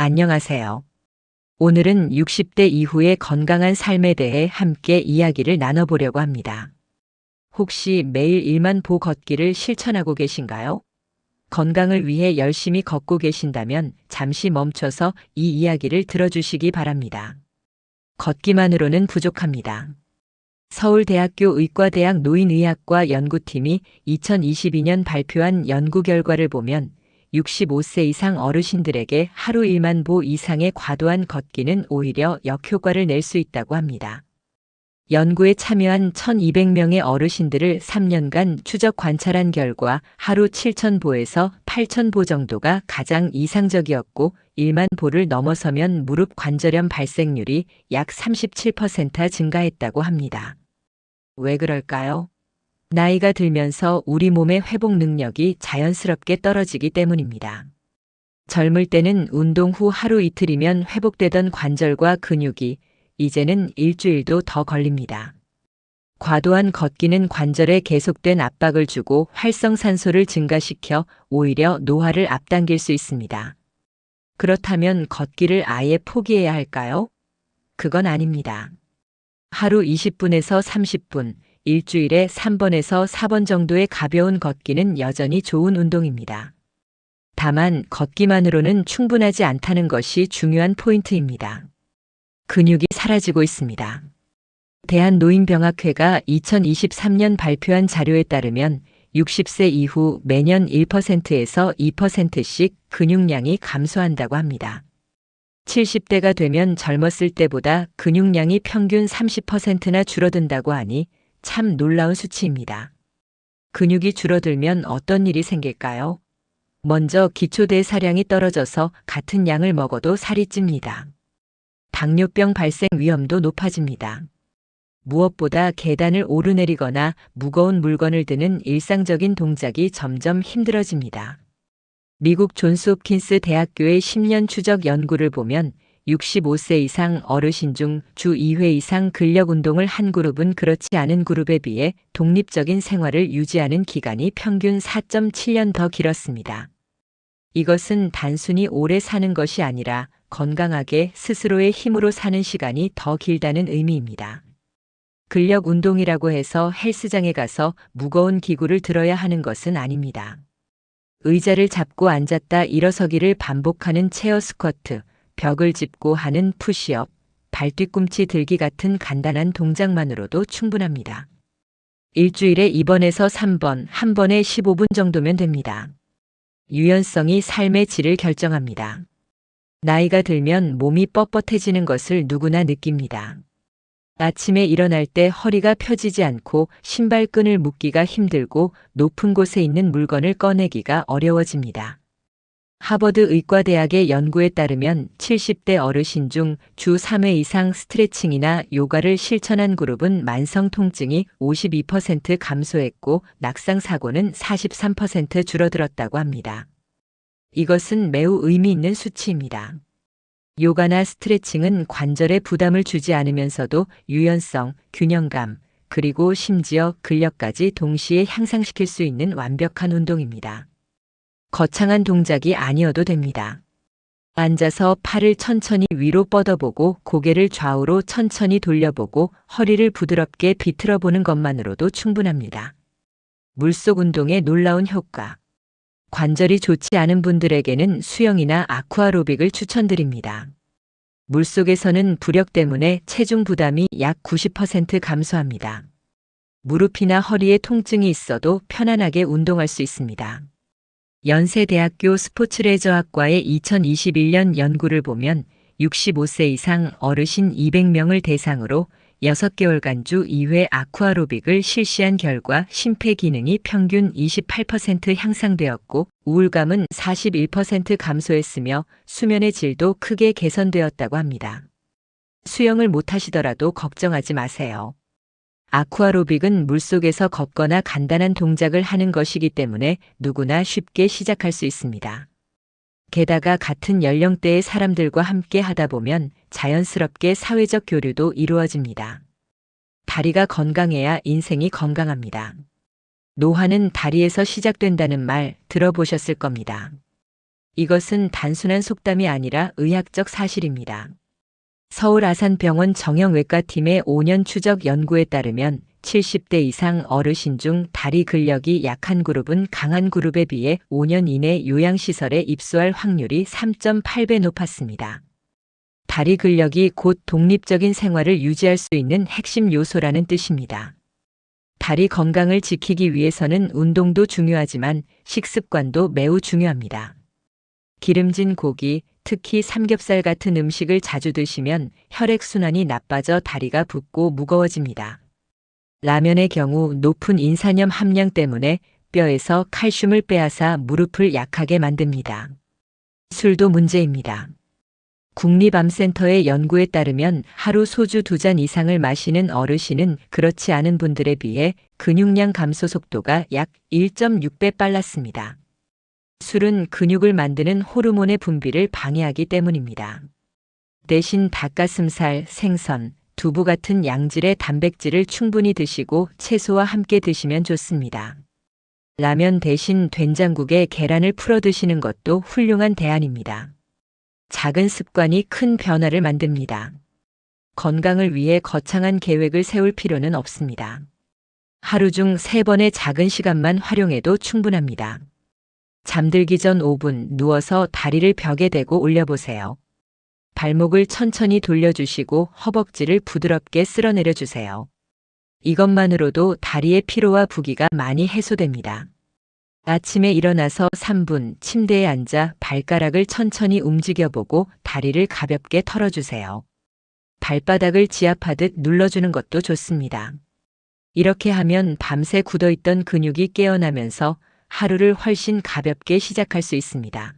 안녕하세요. 오늘은 60대 이후의 건강한 삶에 대해 함께 이야기를 나눠보려고 합니다. 혹시 매일 1만 보 걷기를 실천하고 계신가요? 건강을 위해 열심히 걷고 계신다면 잠시 멈춰서 이 이야기를 들어주시기 바랍니다. 걷기만으로는 부족합니다. 서울대학교 의과대학 노인의학과 연구팀이 2022년 발표한 연구 결과를 보면 65세 이상 어르신들에게 하루 1만 보 이상의 과도한 걷기는 오히려 역효과를 낼 수 있다고 합니다. 연구에 참여한 1,200명의 어르신들을 3년간 추적 관찰한 결과 하루 7,000보에서 8,000보 정도가 가장 이상적이었고 1만 보를 넘어서면 무릎 관절염 발생률이 약 37% 증가했다고 합니다. 왜 그럴까요? 나이가 들면서 우리 몸의 회복 능력이 자연스럽게 떨어지기 때문입니다. 젊을 때는 운동 후 하루 이틀이면 회복되던 관절과 근육이 이제는 일주일도 더 걸립니다. 과도한 걷기는 관절에 계속된 압박을 주고 활성산소를 증가시켜 오히려 노화를 앞당길 수 있습니다. 그렇다면 걷기를 아예 포기해야 할까요? 그건 아닙니다. 하루 20분에서 30분, 일주일에 3번에서 4번 정도의 가벼운 걷기는 여전히 좋은 운동입니다. 다만 걷기만으로는 충분하지 않다는 것이 중요한 포인트입니다. 근육이 사라지고 있습니다. 대한노인병학회가 2023년 발표한 자료에 따르면 60세 이후 매년 1%에서 2%씩 근육량이 감소한다고 합니다. 70대가 되면 젊었을 때보다 근육량이 평균 30%나 줄어든다고 하니 참 놀라운 수치입니다. 근육이 줄어들면 어떤 일이 생길까요? 먼저 기초대사량이 떨어져서 같은 양을 먹어도 살이 찝니다. 당뇨병 발생 위험도 높아집니다. 무엇보다 계단을 오르내리거나 무거운 물건을 드는 일상적인 동작이 점점 힘들어집니다. 미국 존스 홉킨스 대학교의 10년 추적 연구를 보면 65세 이상 어르신 중 주 2회 이상 근력 운동을 한 그룹은 그렇지 않은 그룹에 비해 독립적인 생활을 유지하는 기간이 평균 4.7년 더 길었습니다. 이것은 단순히 오래 사는 것이 아니라 건강하게 스스로의 힘으로 사는 시간이 더 길다는 의미입니다. 근력 운동이라고 해서 헬스장에 가서 무거운 기구를 들어야 하는 것은 아닙니다. 의자를 잡고 앉았다 일어서기를 반복하는 체어 스쿼트, 벽을 짚고 하는 푸시업, 발뒤꿈치 들기 같은 간단한 동작만으로도 충분합니다. 일주일에 2번에서 3번, 한 번에 15분 정도면 됩니다. 유연성이 삶의 질을 결정합니다. 나이가 들면 몸이 뻣뻣해지는 것을 누구나 느낍니다. 아침에 일어날 때 허리가 펴지지 않고 신발끈을 묶기가 힘들고 높은 곳에 있는 물건을 꺼내기가 어려워집니다. 하버드 의과대학의 연구에 따르면 70대 어르신 중 주 3회 이상 스트레칭이나 요가를 실천한 그룹은 만성 통증이 52% 감소했고 낙상 사고는 43% 줄어들었다고 합니다. 이것은 매우 의미 있는 수치입니다. 요가나 스트레칭은 관절에 부담을 주지 않으면서도 유연성, 균형감, 그리고 심지어 근력까지 동시에 향상시킬 수 있는 완벽한 운동입니다. 거창한 동작이 아니어도 됩니다. 앉아서 팔을 천천히 위로 뻗어보고 고개를 좌우로 천천히 돌려보고 허리를 부드럽게 비틀어보는 것만으로도 충분합니다. 물속 운동의 놀라운 효과. 관절이 좋지 않은 분들에게는 수영이나 아쿠아로빅을 추천드립니다. 물속에서는 부력 때문에 체중 부담이 약 90% 감소합니다. 무릎이나 허리에 통증이 있어도 편안하게 운동할 수 있습니다. 연세대학교 스포츠레저학과의 2021년 연구를 보면 65세 이상 어르신 200명을 대상으로 6개월간 주 2회 아쿠아로빅을 실시한 결과 심폐기능이 평균 28% 향상되었고 우울감은 41% 감소했으며 수면의 질도 크게 개선되었다고 합니다. 수영을 못하시더라도 걱정하지 마세요. 아쿠아로빅은 물속에서 걷거나 간단한 동작을 하는 것이기 때문에 누구나 쉽게 시작할 수 있습니다. 게다가 같은 연령대의 사람들과 함께 하다 보면 자연스럽게 사회적 교류도 이루어집니다. 다리가 건강해야 인생이 건강합니다. 노화는 다리에서 시작된다는 말 들어보셨을 겁니다. 이것은 단순한 속담이 아니라 의학적 사실입니다. 서울 아산병원 정형외과팀의 5년 추적 연구에 따르면 70대 이상 어르신 중 다리 근력이 약한 그룹은 강한 그룹에 비해 5년 이내 요양시설에 입소할 확률이 3.8배 높았습니다. 다리 근력이 곧 독립적인 생활을 유지할 수 있는 핵심 요소라는 뜻입니다. 다리 건강을 지키기 위해서는 운동도 중요하지만 식습관도 매우 중요합니다. 기름진 고기, 특히 삼겹살 같은 음식을 자주 드시면 혈액순환이 나빠져 다리가 붓고 무거워집니다. 라면의 경우 높은 인산염 함량 때문에 뼈에서 칼슘을 빼앗아 무릎을 약하게 만듭니다. 술도 문제입니다. 국립암센터의 연구에 따르면 하루 소주 2잔 이상을 마시는 어르신은 그렇지 않은 분들에 비해 근육량 감소 속도가 약 1.6배 빨랐습니다. 술은 근육을 만드는 호르몬의 분비를 방해하기 때문입니다. 대신 닭가슴살, 생선, 두부 같은 양질의 단백질을 충분히 드시고 채소와 함께 드시면 좋습니다. 라면 대신 된장국에 계란을 풀어 드시는 것도 훌륭한 대안입니다. 작은 습관이 큰 변화를 만듭니다. 건강을 위해 거창한 계획을 세울 필요는 없습니다. 하루 중 3번의 작은 시간만 활용해도 충분합니다. 잠들기 전 5분 누워서 다리를 벽에 대고 올려보세요. 발목을 천천히 돌려주시고 허벅지를 부드럽게 쓸어내려 주세요. 이것만으로도 다리의 피로와 부기가 많이 해소됩니다. 아침에 일어나서 3분 침대에 앉아 발가락을 천천히 움직여보고 다리를 가볍게 털어주세요. 발바닥을 지압하듯 눌러주는 것도 좋습니다. 이렇게 하면 밤새 굳어있던 근육이 깨어나면서 하루를 훨씬 가볍게 시작할 수 있습니다.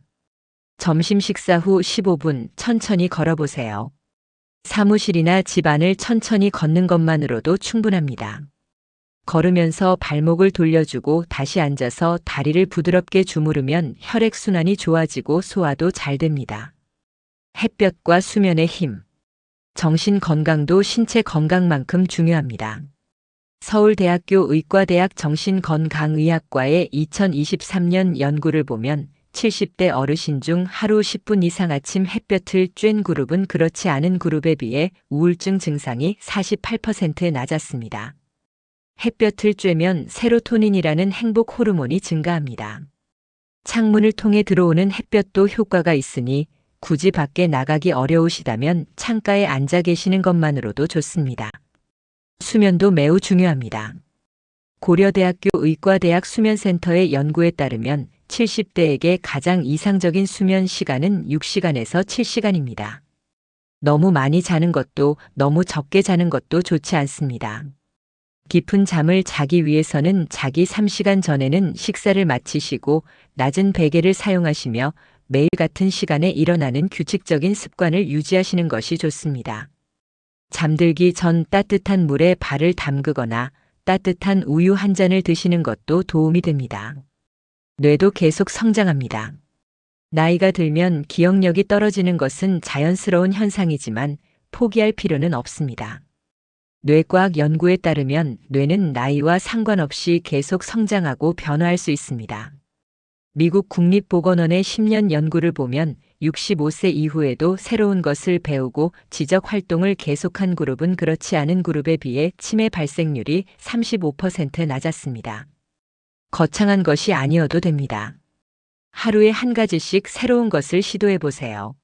점심 식사 후 15분 천천히 걸어보세요. 사무실이나 집 안을 천천히 걷는 것만으로도 충분합니다. 걸으면서 발목을 돌려주고 다시 앉아서 다리를 부드럽게 주무르면 혈액순환이 좋아지고 소화도 잘 됩니다. 햇볕과 수면의 힘. 정신 건강도 신체 건강만큼 중요합니다. 서울대학교 의과대학 정신건강의학과의 2023년 연구를 보면 70대 어르신 중 하루 10분 이상 아침 햇볕을 쬐는 그룹은 그렇지 않은 그룹에 비해 우울증 증상이 48% 낮았습니다. 햇볕을 쬐면 세로토닌이라는 행복 호르몬이 증가합니다. 창문을 통해 들어오는 햇볕도 효과가 있으니 굳이 밖에 나가기 어려우시다면 창가에 앉아 계시는 것만으로도 좋습니다. 수면도 매우 중요합니다. 고려대학교 의과대학 수면센터의 연구에 따르면 70대에게 가장 이상적인 수면 시간은 6시간에서 7시간입니다. 너무 많이 자는 것도 너무 적게 자는 것도 좋지 않습니다. 깊은 잠을 자기 위해서는 자기 3시간 전에는 식사를 마치시고 낮은 베개를 사용하시며 매일 같은 시간에 일어나는 규칙적인 습관을 유지하시는 것이 좋습니다. 잠들기 전 따뜻한 물에 발을 담그거나 따뜻한 우유 한 잔을 드시는 것도 도움이 됩니다. 뇌도 계속 성장합니다. 나이가 들면 기억력이 떨어지는 것은 자연스러운 현상이지만 포기할 필요는 없습니다. 뇌과학 연구에 따르면 뇌는 나이와 상관없이 계속 성장하고 변화할 수 있습니다. 미국 국립보건원의 10년 연구를 보면 65세 이후에도 새로운 것을 배우고 지적 활동을 계속한 그룹은 그렇지 않은 그룹에 비해 치매 발생률이 35% 낮았습니다. 거창한 것이 아니어도 됩니다. 하루에 한 가지씩 새로운 것을 시도해 보세요.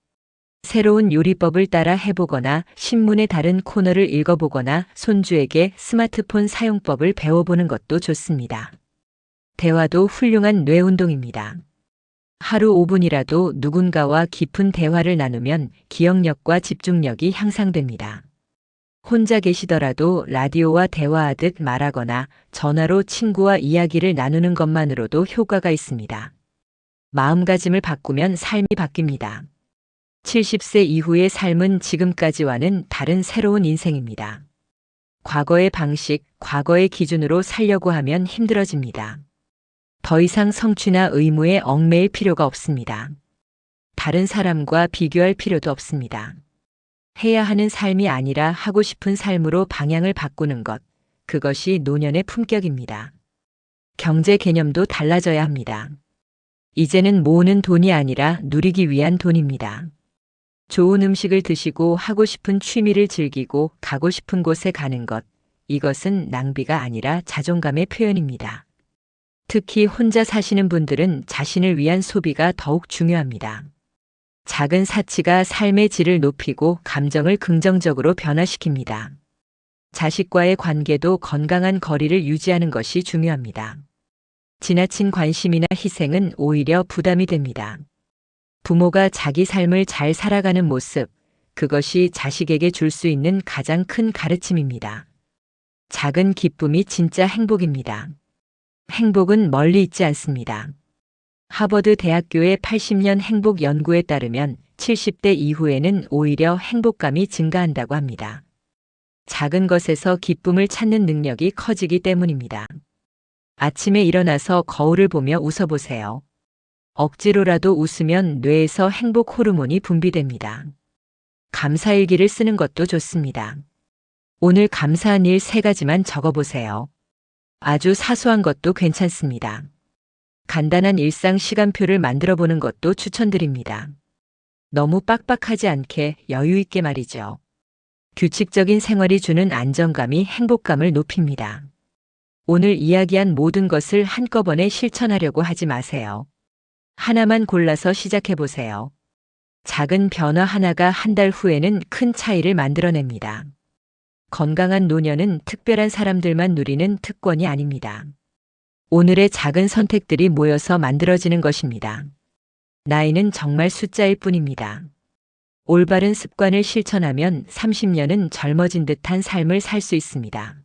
새로운 요리법을 따라 해보거나 신문의 다른 코너를 읽어보거나 손주에게 스마트폰 사용법을 배워보는 것도 좋습니다. 대화도 훌륭한 뇌 운동입니다. 하루 5분이라도 누군가와 깊은 대화를 나누면 기억력과 집중력이 향상됩니다. 혼자 계시더라도 라디오와 대화하듯 말하거나 전화로 친구와 이야기를 나누는 것만으로도 효과가 있습니다. 마음가짐을 바꾸면 삶이 바뀝니다. 70세 이후의 삶은 지금까지와는 다른 새로운 인생입니다. 과거의 방식, 과거의 기준으로 살려고 하면 힘들어집니다. 더 이상 성취나 의무에 얽매일 필요가 없습니다. 다른 사람과 비교할 필요도 없습니다. 해야 하는 삶이 아니라 하고 싶은 삶으로 방향을 바꾸는 것, 그것이 노년의 품격입니다. 경제 개념도 달라져야 합니다. 이제는 모으는 돈이 아니라 누리기 위한 돈입니다. 좋은 음식을 드시고 하고 싶은 취미를 즐기고 가고 싶은 곳에 가는 것. 이것은 낭비가 아니라 자존감의 표현입니다. 특히 혼자 사시는 분들은 자신을 위한 소비가 더욱 중요합니다. 작은 사치가 삶의 질을 높이고 감정을 긍정적으로 변화시킵니다. 자식과의 관계도 건강한 거리를 유지하는 것이 중요합니다. 지나친 관심이나 희생은 오히려 부담이 됩니다. 부모가 자기 삶을 잘 살아가는 모습, 그것이 자식에게 줄 수 있는 가장 큰 가르침입니다. 작은 기쁨이 진짜 행복입니다. 행복은 멀리 있지 않습니다. 하버드 대학교의 80년 행복 연구에 따르면 70대 이후에는 오히려 행복감이 증가한다고 합니다. 작은 것에서 기쁨을 찾는 능력이 커지기 때문입니다. 아침에 일어나서 거울을 보며 웃어보세요. 억지로라도 웃으면 뇌에서 행복 호르몬이 분비됩니다. 감사일기를 쓰는 것도 좋습니다. 오늘 감사한 일 3가지만 적어보세요. 아주 사소한 것도 괜찮습니다. 간단한 일상 시간표를 만들어 보는 것도 추천드립니다. 너무 빡빡하지 않게 여유 있게 말이죠. 규칙적인 생활이 주는 안정감이 행복감을 높입니다. 오늘 이야기한 모든 것을 한꺼번에 실천하려고 하지 마세요. 하나만 골라서 시작해 보세요. 작은 변화 하나가 한 달 후에는 큰 차이를 만들어냅니다. 건강한 노년은 특별한 사람들만 누리는 특권이 아닙니다. 오늘의 작은 선택들이 모여서 만들어지는 것입니다. 나이는 정말 숫자일 뿐입니다. 올바른 습관을 실천하면 30년은 젊어진 듯한 삶을 살 수 있습니다.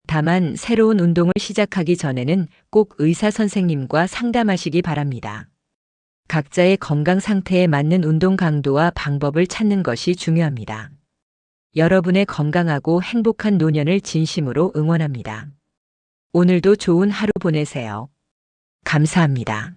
다만 새로운 운동을 시작하기 전에는 꼭 의사 선생님과 상담하시기 바랍니다. 각자의 건강 상태에 맞는 운동 강도와 방법을 찾는 것이 중요합니다. 여러분의 건강하고 행복한 노년을 진심으로 응원합니다. 오늘도 좋은 하루 보내세요. 감사합니다.